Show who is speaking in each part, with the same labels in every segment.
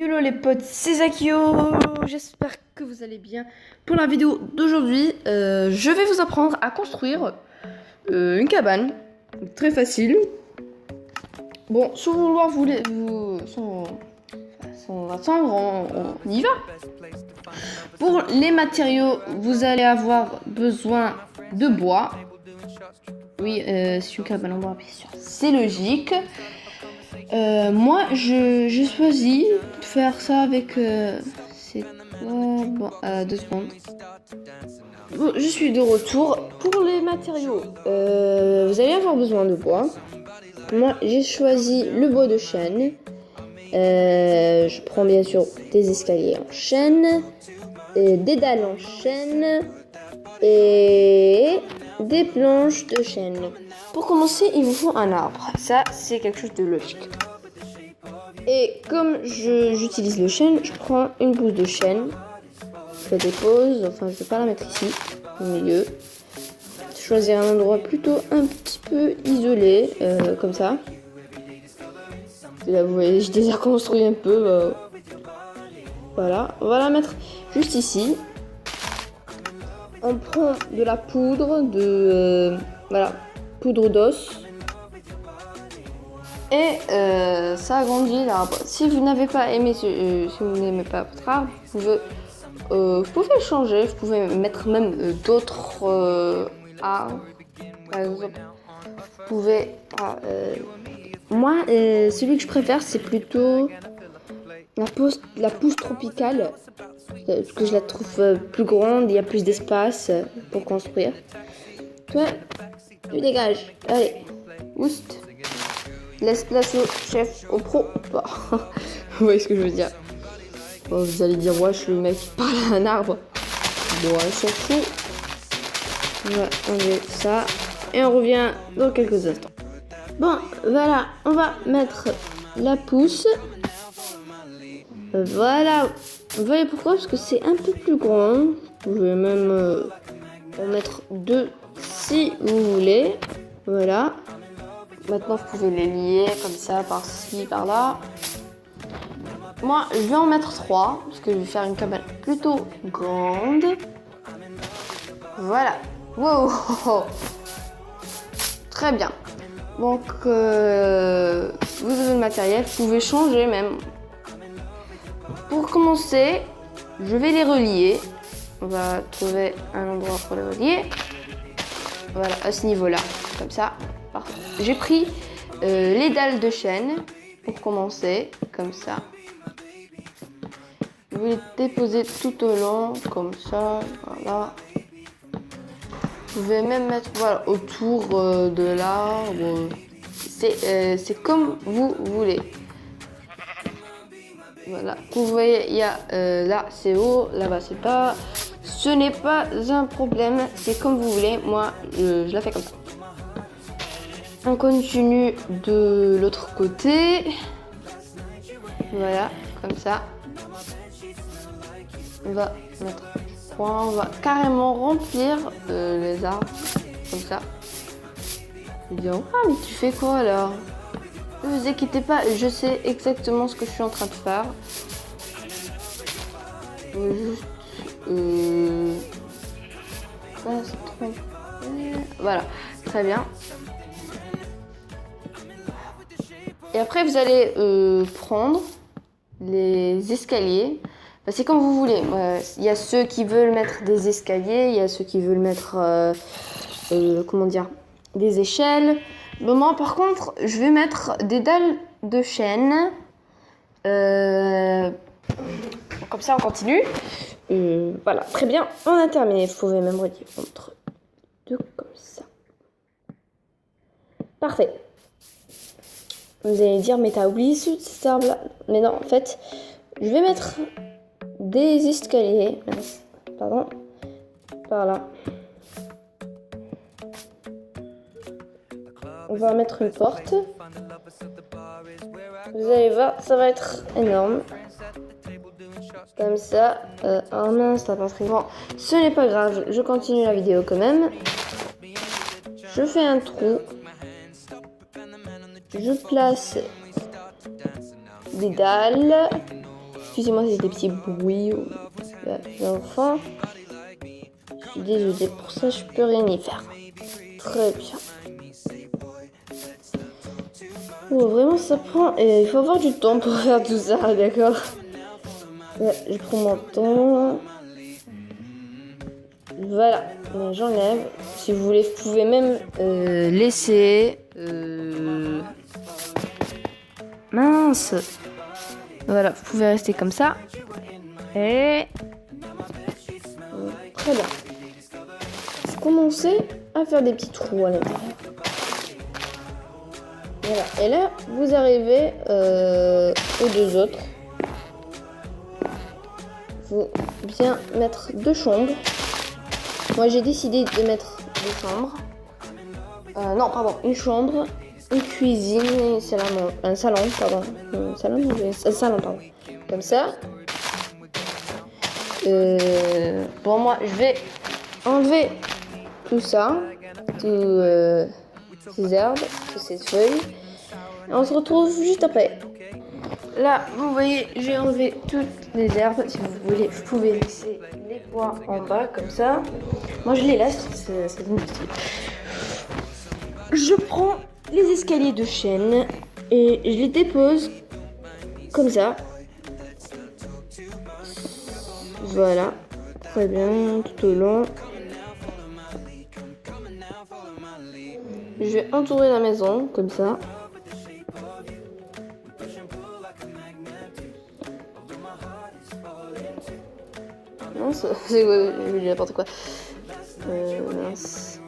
Speaker 1: Hello les potes, c'est Zakio, j'espère que vous allez bien. Pour la vidéo d'aujourd'hui, je vais vous apprendre à construire une cabane, très facile. Bon, sans vouloir sans attendre, on y va. Pour les matériaux, vous allez avoir besoin de bois. Oui, c'est une cabane en bois, bien sûr, c'est logique. Moi, j'ai choisi de faire ça avec... c'est quoi? Bon, 2 secondes. Bon, je suis de retour. Pour les matériaux, vous allez avoir besoin de bois. Moi, j'ai choisi le bois de chêne. Je prends bien sûr des escaliers en chêne, des dalles en chêne et des planches de chêne. Pour commencer, il vous faut un arbre. Ça, c'est quelque chose de logique. Et comme j'utilise le chêne, je prends une bouse de chêne. Je la dépose, enfin je vais pas la mettre ici, au milieu. Choisir un endroit plutôt un petit peu isolé, comme ça. Et là vous voyez, j'ai déjà construit un peu. Voilà, on va la mettre juste ici. On prend de la poudre, poudre d'os. Et ça agrandit l'arbre. Si vous n'avez pas aimé, si vous n'aimez pas votre arbre, vous pouvez le changer. Vous pouvez mettre même d'autres arbres. Par exemple, vous pouvez. Moi, celui que je préfère, c'est plutôt la pousse tropicale. Parce que je la trouve plus grande, il y a plus d'espace pour construire. Toi, tu dégages. Allez, oust. Laisse place au chef, au pro. Vous voyez ce que je veux dire. Bon, vous allez dire, ouais, je suis le mec qui parle à un arbre. Bon, on s'en fout. On va enlever ça. Et on revient dans quelques instants. Bon, voilà, on va mettre la pousse. Voilà. Vous voyez pourquoi? Parce que c'est un peu plus grand. Vous pouvez même en mettre 2 si vous voulez. Voilà. Maintenant, vous pouvez les lier comme ça, par-ci, par-là. Moi, je vais en mettre 3, parce que je vais faire une cabane plutôt grande. Voilà. Wow. Très bien. Donc, vous avez le matériel, vous pouvez changer même. Pour commencer, je vais les relier. On va trouver un endroit pour les relier. Voilà, à ce niveau-là, comme ça. Parfait. J'ai pris les dalles de chêne pour commencer, comme ça. Vous les déposez tout au long, comme ça, voilà. Vous pouvez même mettre autour de l'arbre. C'est comme vous voulez. Voilà. Vous voyez, il y a là c'est haut, là-bas c'est bas. Ce n'est pas un problème, c'est comme vous voulez. Moi, je la fais comme ça. On continue de l'autre côté. Voilà, comme ça. On va mettre on va carrément remplir les arbres. Comme ça. Je dis, ah, mais tu fais quoi là? Ne vous inquiétez pas, je sais exactement ce que je suis en train de faire. Voilà, très bien. Et après, vous allez prendre les escaliers. C'est comme vous voulez. Il y a ceux qui veulent mettre des escaliers, il y a ceux qui veulent mettre, des échelles. Bon, moi, par contre, je vais mettre des dalles de chêne. Comme ça, on continue. Voilà, très bien. On a terminé. Vous pouvez même relier entre deux comme ça. Parfait. Vous allez dire, mais t'as oublié cet arbre-là. Mais non, en fait, je vais mettre des escaliers. Pardon. Par là. On va mettre une porte. Vous allez voir, ça va être énorme. Comme ça. Oh mince, la batterie. Bon, ce n'est pas grave. Je continue la vidéo quand même. Je fais un trou. Je place des dalles. excusez-moi, c'est des petits bruits. Enfin, je suis désolée pour ça, je peux rien y faire. Très bien. Oh, vraiment, ça prend. Il faut avoir du temps pour faire tout ça, d'accord? Ouais, je prends mon temps. Voilà, j'enlève. Si vous voulez, vous pouvez même laisser. Mince. Voilà, vous pouvez rester comme ça. Et très bien. Vous commencez à faire des petits trous à l'intérieur. Voilà. Et là, vous arrivez aux deux autres. Faut bien mettre 2 chambres. Moi, j'ai décidé de mettre 2 chambres. Non, pardon, une chambre, une cuisine et un salon, pardon. Un salon, pardon. Comme ça. Bon, moi, je vais enlever tout ça, toutes ces herbes, toutes ces feuilles. Et on se retrouve juste après. Là, vous voyez, j'ai enlevé toutes les herbes. Si vous voulez, vous pouvez laisser les pois en bas, comme ça. Moi, je les laisse, c'est inutile. Je prends les escaliers de chêne et je les dépose comme ça. Voilà, très bien, tout au long. Je vais entourer la maison comme ça. Non, c'est n'importe quoi. Mince.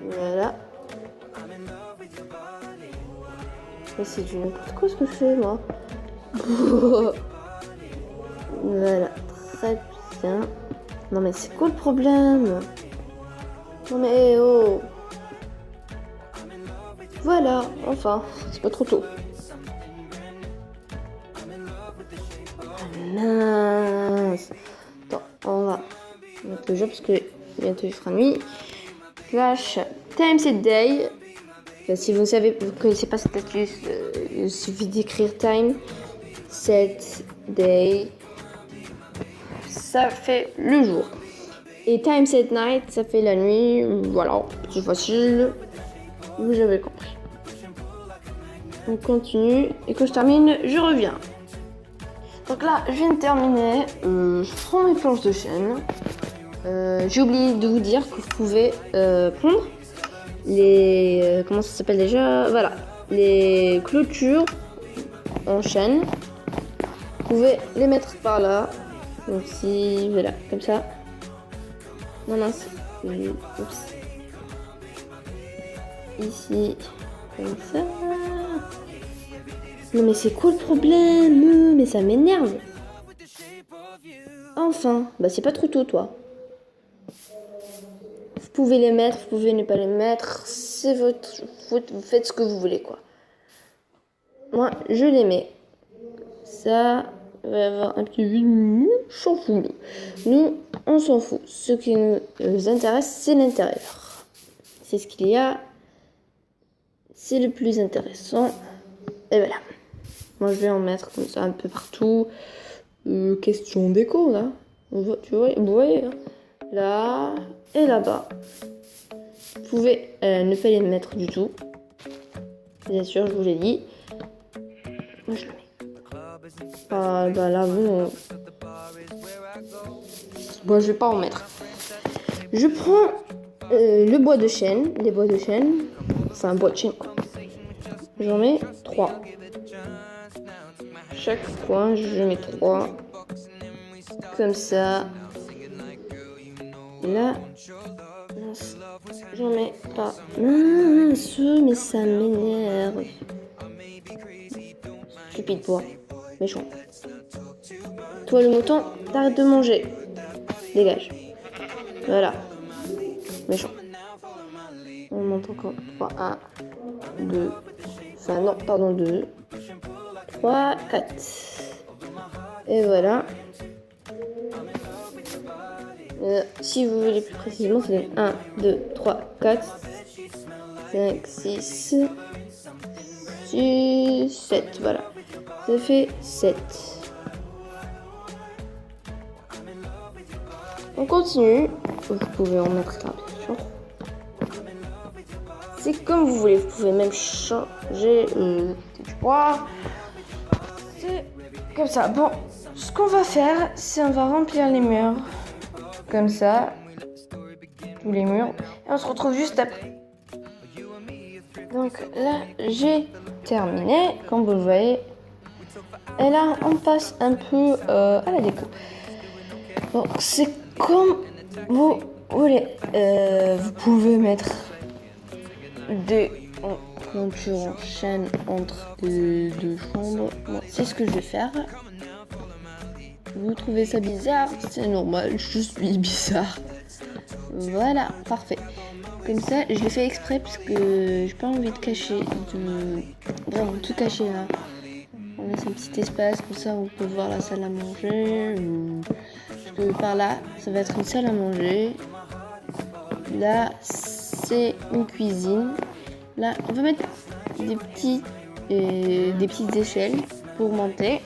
Speaker 1: Voilà. Mais c'est du n'importe quoi ce que je fais, moi. Voilà, très bien. Non mais c'est quoi le problème? Non mais oh. Voilà, enfin, c'est pas trop tôt. Mince. Attends, on va mettre le jeu parce que bientôt il fera nuit. Flash time set day. Enfin, si vous ne connaissez pas cette astuce, il suffit d'écrire time set day. Ça fait le jour. Et time set night, ça fait la nuit. Voilà, c'est facile. Vous avez compris. On continue. Et quand je termine, je reviens. Donc là, je viens de terminer. Je prends mes planches de chêne. J'ai oublié de vous dire que vous pouvez prendre les... comment ça s'appelle déjà? Voilà. Les clôtures en chêne. Vous pouvez les mettre par là. Donc si... Voilà, comme ça. Non, mince. Oups. Ici. Comme ça. Non mais c'est quoi le problème? Mais ça m'énerve. Enfin, bah c'est pas trop tôt toi. Vous pouvez les mettre, vous pouvez ne pas les mettre. C'est votre faute, vous faites ce que vous voulez quoi. Moi je les mets. Ça va avoir un petit vide. S'en fout. Nous on s'en fout. Ce qui nous intéresse c'est l'intérieur. C'est ce qu'il y a. C'est le plus intéressant. Et voilà. Moi, je vais en mettre comme ça un peu partout. Question déco, là. Tu vois, vous voyez, hein, là et là-bas. Vous pouvez ne pas les mettre du tout. Bien sûr, je vous l'ai dit. Moi, je le mets. Ah, bah là, bon. Bon, je vais pas en mettre. Je prends le bois de chêne. Les bois de chêne. C'est un bois de chêne, quoi. J'en mets 3. Chaque coin, je mets 3. Comme ça. Là. Mince. J'en mets pas. Mince, mais ça m'énerve. Stupide bois. Méchant. Toi, le mouton, t'arrêtes de manger. Dégage. Voilà. Méchant. On monte encore 3. 1, 2. Enfin, non, pardon, 2. 3, 4. Et voilà. Si vous voulez plus précisément, c'est 1, 2, 3, 4, 5, 6, 6, 7. Voilà. Ça fait 7. On continue. Vous pouvez en mettre là, bien sûr. C'est comme vous voulez. Vous pouvez même changer du poids. C'est comme ça. Bon, ce qu'on va faire, c'est on va remplir les murs. Comme ça. Tous les murs. Et on se retrouve juste après. Donc là, j'ai terminé. Comme vous le voyez. Et là, on passe un peu à la déco. Bon, c'est comme vous voulez. Vous pouvez mettre des montures en chaîne entre les deux chambres. Bon, c'est ce que je vais faire. Vous trouvez ça bizarre? C'est normal, je suis bizarre. Voilà, parfait. Comme ça, je l'ai fait exprès parce que j'ai pas envie de cacher, vraiment tout cacher là. On laisse un petit espace, comme ça on peut voir la salle à manger. Parce que par là, ça va être une salle à manger. Là, c'est une cuisine. Là, on va mettre des petites échelles pour monter.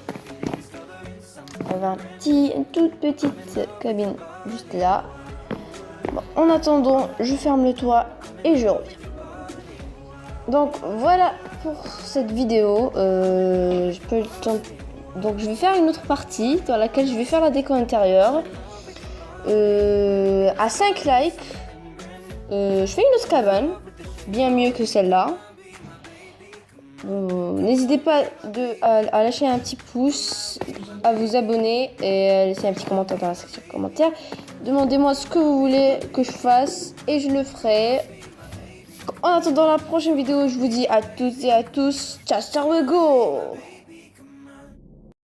Speaker 1: On va avoir une toute petite cabine juste là. Bon, en attendant, je ferme le toit et je reviens. Donc voilà pour cette vidéo. Donc je vais faire une autre partie dans laquelle je vais faire la déco intérieure. À 5 likes, je fais une autre cabane, bien mieux que celle-là. N'hésitez pas à lâcher un petit pouce, à vous abonner et à laisser un petit commentaire dans la section commentaires. Demandez-moi ce que vous voulez que je fasse et je le ferai. En attendant la prochaine vidéo, je vous dis à toutes et à tous, ciao ciao, go!